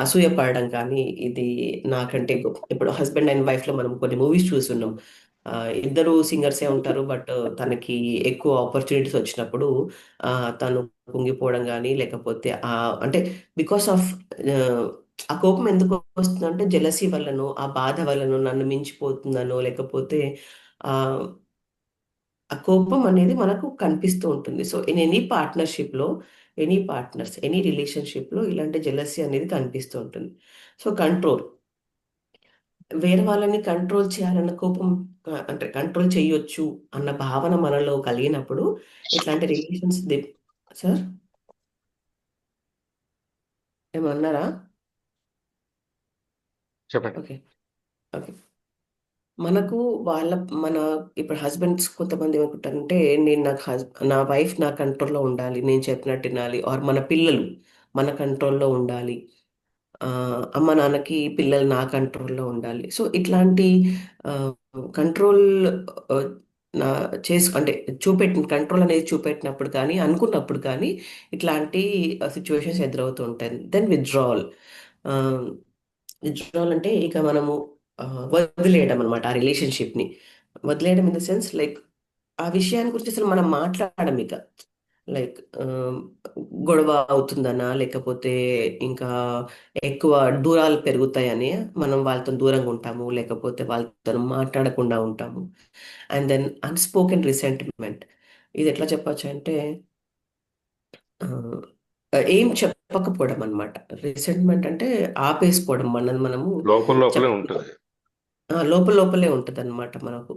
అసూయ పడడం కానీ, ఇది నాకంటే ఇప్పుడు హస్బెండ్ అండ్ వైఫ్ లో మనం కొన్ని మూవీస్ చూస్తున్నాం. ఆ, ఇద్దరు సింగర్సే ఉంటారు, బట్ తనకి ఎక్కువ ఆపర్చునిటీస్ వచ్చినప్పుడు ఆ, తను కుంగిపోవడం కానీ లేకపోతే అంటే బికాస్ ఆఫ్ ఆ కోపం ఎందుకు వస్తుందంటే జెలసీ వల్లనో ఆ బాధ వల్లనో, నన్ను మించిపోతుందనో లేకపోతే ఆ ఆ కోపం అనేది మనకు కనిపిస్తూ ఉంటుంది. సో ఇన్ ఎనీ పార్ట్నర్షిప్ లో, ఎనీ పార్ట్నర్స్, ఎనీ రిలేషన్షిప్ లో ఇలాంటి జెలసీ అనేది కనిపిస్తూ ఉంటుంది. సో కంట్రోల్, వేరే వాళ్ళని కంట్రోల్ చేయాలన్న కోపం, అంటే కంట్రోల్ చేయొచ్చు అన్న భావన మనలో కలిగినప్పుడు ఇట్లాంటి రిలేషన్స్ సార్ ఏమన్నారా? చెప్పండి. Okay, okay. మనకు వాళ్ళ మన ఇప్పుడు హస్బెండ్స్ కొంతమంది ఏమనుకుంటారంటే, నేను నా వైఫ్ నా కంట్రోల్లో ఉండాలి, నేను చెప్పినట్టు వినాలి, ఆర్ మన పిల్లలు మన కంట్రోల్లో ఉండాలి, అమ్మ నాన్నకి పిల్లలు నా కంట్రోల్లో ఉండాలి. సో ఇట్లాంటి కంట్రోల్ నా అంటే కంట్రోల్ అనేది చూపెట్టినప్పుడు కానీ అనుకున్నప్పుడు కానీ ఇట్లాంటి సిచ్యువేషన్స్ ఎదురవుతూ ఉంటాయి. Then withdrawal. విత్డ్రావల్ అంటే ఇక మనము ఆ, వదిలేయడం అనమాట ఆ రిలేషన్షిప్ని. వదిలేయడం ఇన్ ద సెన్స్ లైక్ ఆ విషయాన్ని గురించి అసలు మనం మాట్లాడడం ఇక, లైక్ గొడవ అవుతుందనా లేకపోతే ఇంకా ఎక్కువ దూరాలు పెరుగుతాయని మనం వాళ్ళతో దూరంగా ఉంటాము, లేకపోతే వాళ్ళతో మాట్లాడకుండా ఉంటాము. అండ్ దెన్ అన్స్పోకెన్ రిసెంట్మెంట్, ఇది ఎట్లా చెప్పొచ్చు అంటే ఆ, ఏం చెప్పకపోవడం అనమాట. రిసెంట్మెంట్ అంటే ఆపేసుకోవడం, మనల్ని మనము లోపల లోపలే చెప్ప ఉంటుంది. లోపల లోపలే ఉంటుంది అనమాట మనకు.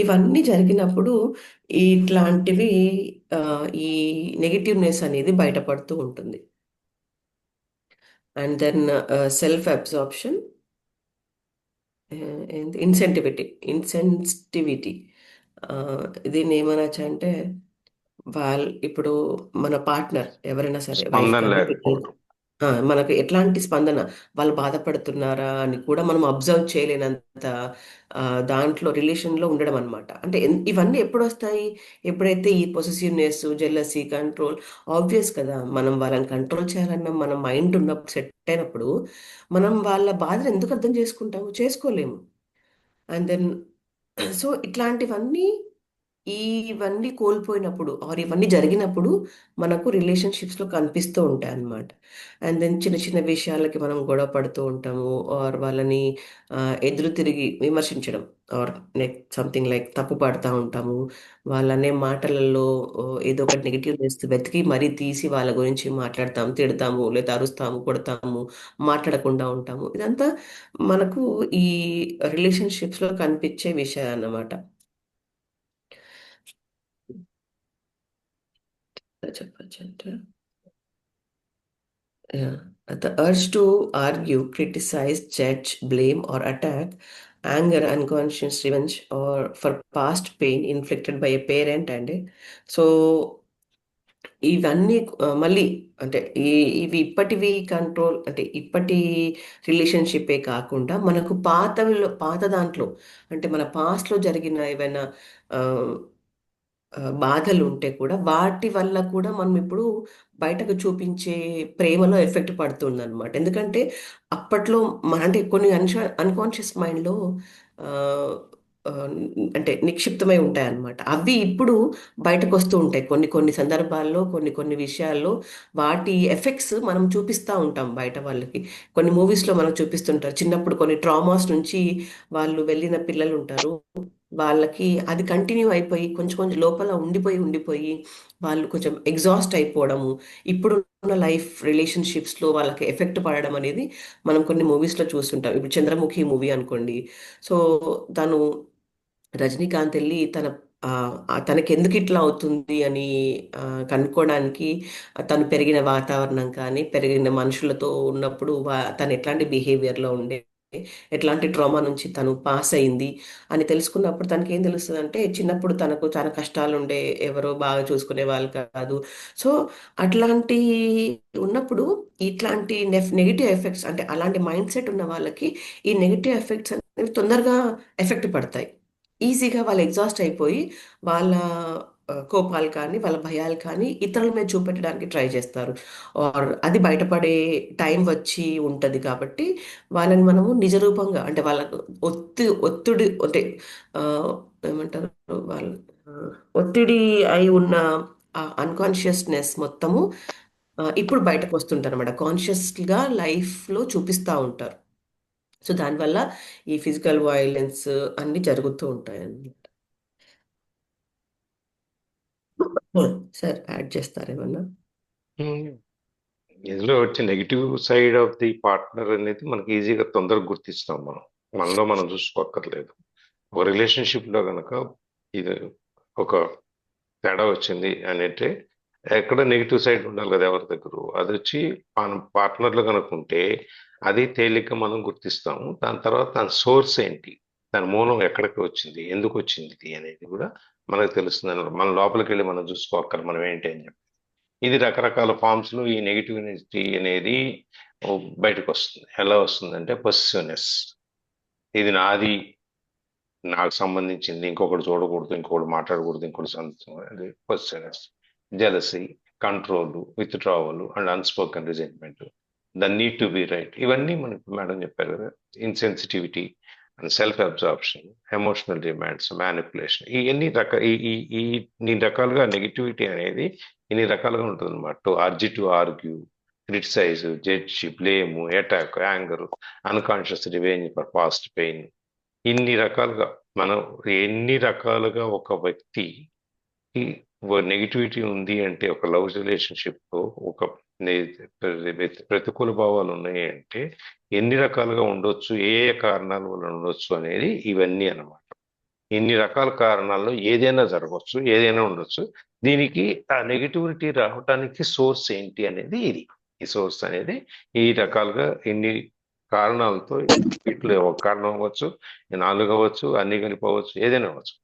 ఇవన్నీ జరిగినప్పుడు ఇట్లాంటివి ఆ, ఈ నెగిటివ్నెస్ అనేది బయటపడుతూ ఉంటుంది. And then self absorption, insensitivity. దీన్ని ఏమనొచ్చు అంటే ఇప్పుడు మన పార్ట్నర్ ఎవరైనా సరే, వైఫ్ స్పందన కానీ పిల్లలు, లేకపోవటం. మనకు ఎట్లాంటి స్పందన, వాళ్ళు బాధపడుతున్నారా అని కూడా మనం అబ్జర్వ్ చేయలేనంత దాంట్లో రిలేషన్లో ఉండడం అనమాట. అంటే ఇవన్నీ ఎప్పుడు వస్తాయి? ఎప్పుడైతే ఈ పొసెసివ్నెస్, జెల్లసీ, కంట్రోల్, ఆబ్వియస్ కదా, మనం వాళ్ళని కంట్రోల్ చేయాలన్న మన మైండ్ ఉన్నప్పుడు, సెట్ అయినప్పుడు మనం వాళ్ళ బాధను ఎందుకు అర్థం చేసుకుంటాము? చేసుకోలేము. అండ్ దెన్ సో ఇట్లాంటివన్నీ, ఇవన్నీ కోల్పోయినప్పుడు ఆర్ ఇవన్నీ జరిగినప్పుడు మనకు రిలేషన్షిప్స్లో కనిపిస్తూ ఉంటాయి అన్నమాట. అండ్ దెన్ చిన్న చిన్న విషయాలకి మనం గొడవ పడుతూ ఉంటాము, ఆర్ వాళ్ళని ఎదురు తిరిగి విమర్శించడం, ఆర్ సంథింగ్ లైక్ తప్పు పడుతూ ఉంటాము. వాళ్ళనే మాటలలో ఏదో ఒకటి నెగిటివ్ చేస్తూ వెతికి మరీ తీసి వాళ్ళ గురించి మాట్లాడతాము, తిడతాము, లేదా అరుస్తాము, కొడతాము, మాట్లాడకుండా ఉంటాము. ఇదంతా మనకు ఈ రిలేషన్షిప్స్లో కనిపించే విషయం అన్నమాట. చెప్పచ్చు అంటే yeah. The urge to argue, criticize, judge, blame, or attack, anger, unconscious revenge, or for past pain inflicted by a parent, and so ఇవన్నీ మళ్ళీ అంటే ఇవి ఇప్పటివి కంట్రోల్ అంటే ఇప్పటి రిలేషన్షిప్పే కాకుండా మనకు పాత దాంట్లో అంటే మన పాస్ట్లో జరిగిన ఏవైనా ఆ, బాధలు ఉంటే కూడా వాటి వల్ల కూడా మనం ఇప్పుడు బయటకు చూపించే ప్రేమలో ఎఫెక్ట్ పడుతుంది అనమాట. ఎందుకంటే అప్పట్లో అంటే కొన్ని అన్కాన్షియస్ మైండ్లో అంటే నిక్షిప్తమై ఉంటాయి అన్నమాట. అవి ఇప్పుడు బయటకు వస్తూ ఉంటాయి కొన్ని కొన్ని సందర్భాల్లో, కొన్ని కొన్ని విషయాల్లో వాటి ఎఫెక్ట్స్ మనం చూపిస్తూ ఉంటాం బయట వాళ్ళకి. కొన్ని మూవీస్లో మనం చూపిస్తుంటారు చిన్నప్పుడు కొన్ని ట్రామాస్ నుంచి వాళ్ళు వెళ్ళిన పిల్లలు ఉంటారు. వాళ్ళకి అది కంటిన్యూ అయిపోయి కొంచెం కొంచెం లోపల ఉండిపోయి వాళ్ళు కొంచెం ఎగ్జాస్ట్ అయిపోవడము, ఇప్పుడున్న లైఫ్ రిలేషన్షిప్స్లో వాళ్ళకి ఎఫెక్ట్ పడడం అనేది మనం కొన్ని మూవీస్లో చూస్తుంటాం. ఇప్పుడు 'చంద్రముఖి' మూవీ అనుకోండి. సో తను రజనీకాంత్ వెళ్ళి తనకి ఎందుకు ఇట్లా అవుతుంది అని కనుక్కోవడానికి తను పెరిగిన వాతావరణం కానీ పెరిగిన మనుషులతో ఉన్నప్పుడు తను ఎట్లాంటి బిహేవియర్లో ఉండే, ఎట్లాంటి ట్రామా నుంచి తను పాస్ అయింది అని తెలుసుకున్నప్పుడు తనకి ఏం తెలుస్తుంది అంటే చిన్నప్పుడు తనకు చాలా కష్టాలు ఉండే, ఎవరో బాగా చూసుకునే వాళ్ళు కాదు. సో అట్లాంటి ఉన్నప్పుడు ఇట్లాంటి నెగిటివ్ ఎఫెక్ట్స్ అంటే అలాంటి మైండ్ సెట్ ఉన్న వాళ్ళకి ఈ నెగిటివ్ ఎఫెక్ట్స్ అనేవి తొందరగా ఎఫెక్ట్ పడతాయి. ఈజీగా వాళ్ళు ఎగ్జాస్ట్ అయిపోయి వాళ్ళ కోపాలు కానీ వాళ్ళ భయాలు కానీ ఇతరుల మీద చూపెట్టడానికి ట్రై చేస్తారు. ఆర్ అది బయటపడే టైం వచ్చి ఉంటుంది కాబట్టి వాళ్ళని మనము నిజరూపంగా అంటే వాళ్ళకు ఒత్తిడి అంటే ఆ, ఏమంటారు వాళ్ళు ఆ, ఒత్తిడి అయి ఉన్న అన్కాన్షియస్నెస్ మొత్తము ఇప్పుడు బయటకు వస్తుంటారు అనమాట. కాన్షియస్గా లైఫ్లో చూపిస్తూ ఉంటారు. సో దానివల్ల ఈ ఫిజికల్ వైలెన్స్ అన్ని జరుగుతూ ఉంటాయండి. సార్ యాడ్ చేస్తారేమన్నా? ఇందులో వచ్చే negative side of the partner అనేది మనకి ఈజీగా తొందరగా గుర్తిస్తాం. మనలో మనం చూసుకోక్కర్లేదు. ఒక రిలేషన్షిప్ లో కనుక ఇది ఒక తేడా వచ్చింది అని అంటే ఎక్కడ నెగిటివ్ సైడ్ ఉండాలి కదా ఎవరి దగ్గర. అది వచ్చి మన పార్ట్నర్లు కనుక ఉంటే అది తేలిక మనం గుర్తిస్తాము. దాని తర్వాత దాని సోర్స్ ఏంటి, దాని మూలం ఎక్కడికి వచ్చింది, ఎందుకు వచ్చింది ఇది అనేది కూడా మనకు తెలుస్తుంది అన్నమాట. మన లోపలికి వెళ్ళి మనం చూసుకోక్కర్ మనం ఏంటి అని చెప్పి. ఇది రకరకాల ఫార్మ్స్ లో ఈ నెగిటివిటీ అనేది బయటకు వస్తుంది. ఎలా వస్తుందంటే పొసెసివ్నెస్, ఇది నాది, నాకు సంబంధించింది, ఇంకొకటి చూడకూడదు, ఇంకొకటి మాట్లాడకూడదు, ఇంకొకటి possessiveness, jealousy, control, withdrawal and unspoken resentment, the need to be right, ఇవన్నీ మనకి మేడం చెప్పారు కదా. Insensitivity and self absorption, emotional demands, manipulation, ఇన్ని ఇన్ని రకాలుగా నెగిటివిటీ అనేది ఇన్ని రకాలుగా ఉంటుంది అనమాట. To argue, criticise, judge, blame, attack, anger, unconscious revenge for past pain, ఇన్ని రకాలుగా మనం ఎన్ని రకాలుగా ఒక వ్యక్తి నెగిటివిటీ ఉంది అంటే ఒక లవ్ రిలేషన్షిప్ లో ఒక ప్రతికూల భావాలు ఉన్నాయి అంటే ఎన్ని రకాలుగా ఉండొచ్చు, ఏ ఏ కారణాల వల్ల ఉండొచ్చు అనేది ఇవన్నీ అన్నమాట. ఇన్ని రకాల కారణాల్లో ఏదైనా జరగవచ్చు, ఏదైనా ఉండొచ్చు. దీనికి ఆ నెగిటివిటీ రావడానికి సోర్స్ ఏంటి అనేది ఇది. ఈ సోర్స్ అనేది ఈ రకాలుగా ఇన్ని కారణాలతో వీటిలో ఒక కారణం అవ్వచ్చు, 4 అవ్వచ్చు, అన్ని కలిపవచ్చు, ఏదైనా అవ్వచ్చు.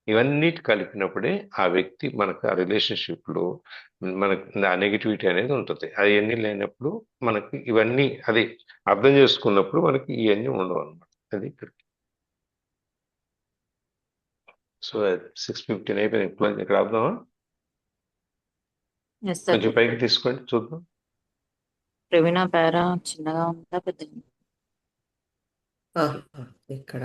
ఇవన్నీ కలిపినప్పుడే ఆ వ్యక్తి మనకు ఆ రిలేషన్షిప్ లో మనకు ఆ నెగిటివిటీ అనేది ఉంటుంది. అవన్నీ లేనప్పుడు మనకి ఇవన్నీ అది అర్థం చేసుకున్నప్పుడు మనకి ఇవన్నీ ఉండవు అనమాట. అది సో 6:15 అయిపోయింది. ఇక్కడ ఆపుదామా? Yes sir. కొంచెం పైకి తీసుకోండి చూద్దాం. ప్రవీణ పేర చిన్నగా ఉందా పెద్ద? ఇక్కడ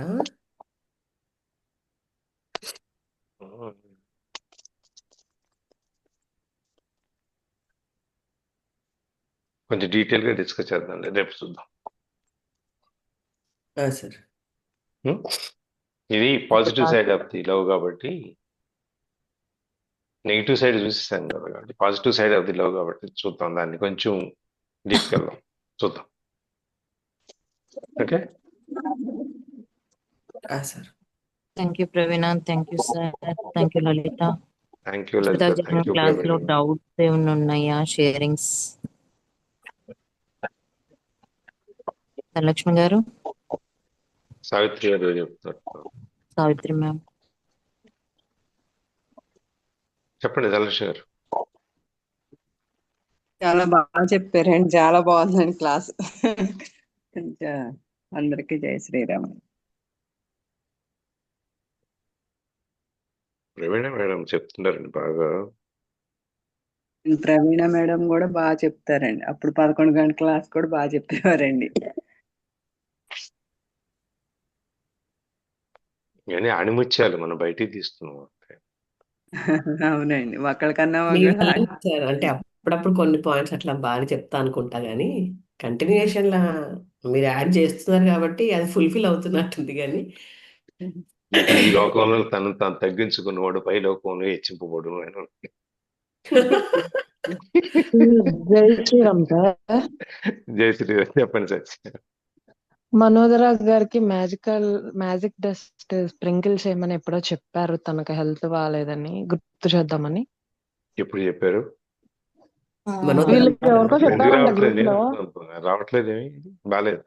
కొంచెం డీటెయిల్ గా డిస్కస్ చేద్దాం, రేపు చూద్దాం. సార్ ఇది positive side of the love కాబట్టి నెగిటివ్ సైడ్ చూసేసాను కదా, కాబట్టి positive side of the love కాబట్టి చూద్దాం, దాన్ని కొంచెం డీప్కి వెళ్దాం, చూద్దాం. Okay sir. Thank you Praveena, thank you sir, thank you Lalitha. Thank you Lalitha, thank you class లో ప్రవీణ్. డౌట్స్ ఏమైనా ఉన్నాయా? షేరింగ్స్ ధనలక్ష్మి గారు, సావిత్రి గారు చెప్తారు. సావిత్రి మ్యామ్. చెప్పండి ధనలక్ష్మి గారు. చాలా బాగా చెప్పారండి. చాలా బాగుందండి క్లాస్. కొంచెం అందరికీ జై శ్రీరామ్. ప్రవీణ మేడం చెప్తున్నారండి బాగా. ప్రవీణ మేడం కూడా బాగా చెప్తారండి. అప్పుడు 11 గంటల క్లాస్ కూడా బాగా చెప్పేవారండి. కానీ ఆణిముత్యాలు మనం బయటికి తీస్తున్నాం అంతే. అవునండి. ఒకళ్ళకన్నా మీరు ఒకళ్ళు ఏం సార్ అంటే అప్పుడప్పుడు కొన్ని పాయింట్స్ అట్లా బాగా చెప్తా అనుకుంటా కానీ కంటిన్యూషన్ లా మీరు యాడ్ చేస్తున్నారు కాబట్టి అది ఫుల్ఫిల్ అవుతున్నట్టుంది కానీ ఈ లోకంలో తను తాను తగ్గించుకున్నవాడు పై లోకంలో హెచ్చింపబడు అని. జై శ్రీరామ్ సార్. జై శ్రీరామ్. చెప్పండి సార్. మనోదరాజ్ గారికి మ్యాజిక్ డస్ట్ స్ప్రింకిల్ చేయమని ఎప్పుడో చెప్పారు, తనకు హెల్త్ బాగాలేదని గుర్తు చేద్దామని. ఎప్పుడు చెప్పారు? వీళ్ళకి ఎవరికో ఎందుకు చెప్పారంట రావట్లేదు? గ్రూప్ లో. రావట్లేదేమి? బాగాలేదు.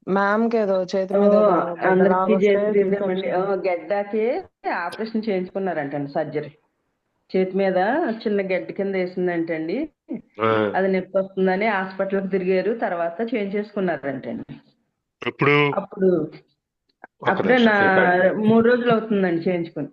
మ్యామ్ కి ఏదో చేతి మీద ఏదో అందరికీ గడ్డలాగా వస్తే చేసేదేమండి తీసుకొచ్చి గడ్డకి ఆపరేషన్ చేయించుకున్నారంటండి సర్జరీ. చేతి మీద చిన్న గడ్డ కింద వేసిందంటండి. ఆ, అది నొప్పి వస్తుందని హాస్పిటల్కి తిరిగారు. తర్వాత చేయించేసుకున్నారంటండి. ఇప్పుడు అప్పుడు ఒక అప్పుడే నిమిషం. 3 రోజులు అవుతుందండి చేయించుకుని.